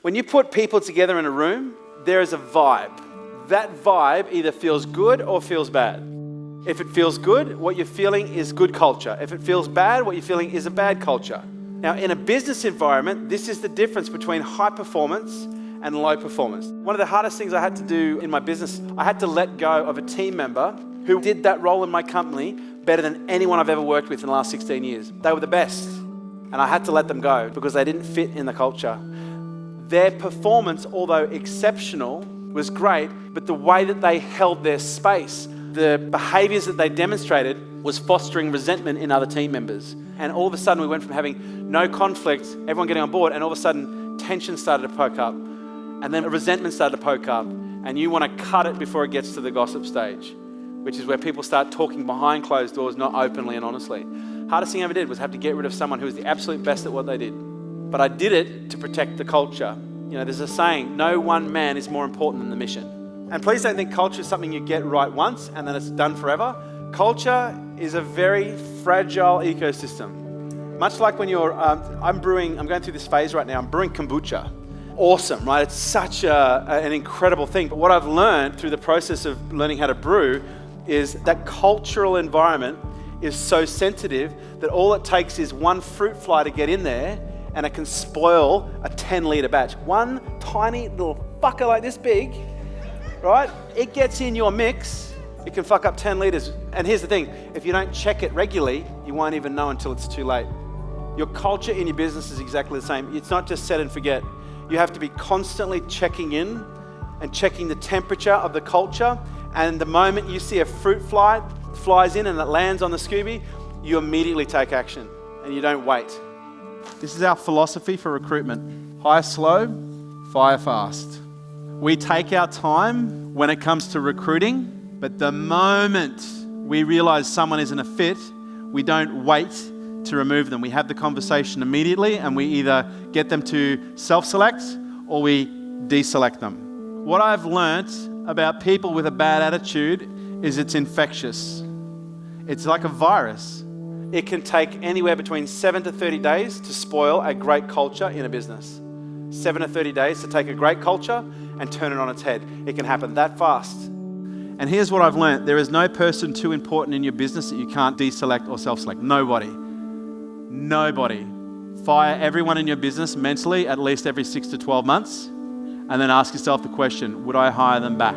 When you put people together in a room, there is a vibe. That vibe either feels good or feels bad. If it feels good, what you're feeling is good culture. If it feels bad, what you're feeling is a bad culture. Now, in a business environment, this is the difference between high performance and low performance. One of the hardest things I had to do in my business, I had to let go of a team member who did that role in my company better than anyone I've ever worked with in the last 16 years. They were the best. And I had to let them go because they didn't fit in the culture. Their performance, although exceptional, was great, but the way that they held their space, the behaviors that they demonstrated was fostering resentment in other team members. And all of a sudden we went from having no conflict, everyone getting on board, and all of a sudden tension started to poke up. And then resentment started to poke up. And you want to cut it before it gets to the gossip stage, which is where people start talking behind closed doors, not openly and honestly. Hardest thing I ever did was have to get rid of someone who was the absolute best at what they did. But I did it to protect the culture. You know, there's a saying, no one man is more important than the mission. And please don't think culture is something you get right once and then it's done forever. Culture is a very fragile ecosystem. Much like when I'm going through this phase right now, I'm brewing kombucha. Awesome, right? It's such an incredible thing. But what I've learned through the process of learning how to brew is that cultural environment is so sensitive that all it takes is one fruit fly to get in there and it can spoil a 10-litre batch. One tiny little fucker like this big, right? It gets in your mix, it can fuck up 10 litres. And here's the thing, if you don't check it regularly, you won't even know until it's too late. Your culture in your business is exactly the same. It's not just set and forget. You have to be constantly checking in and checking the temperature of the culture. And the moment you see a fruit fly flies in and it lands on the Scooby, you immediately take action and you don't wait. This is our philosophy for recruitment. Hire slow, fire fast. We take our time when it comes to recruiting, but the moment we realize someone isn't a fit, we don't wait to remove them. We have the conversation immediately and we either get them to self-select or we deselect them. What I've learnt about people with a bad attitude is it's infectious. It's like a virus. It can take anywhere between 7 to 30 days to spoil a great culture in a business. 7 to 30 days to take a great culture and turn it on its head. It can happen that fast. And here's what I've learned. There is no person too important in your business that you can't deselect or self-select. Nobody. Fire everyone in your business mentally at least every 6 to 12 months and then ask yourself the question, would I hire them back?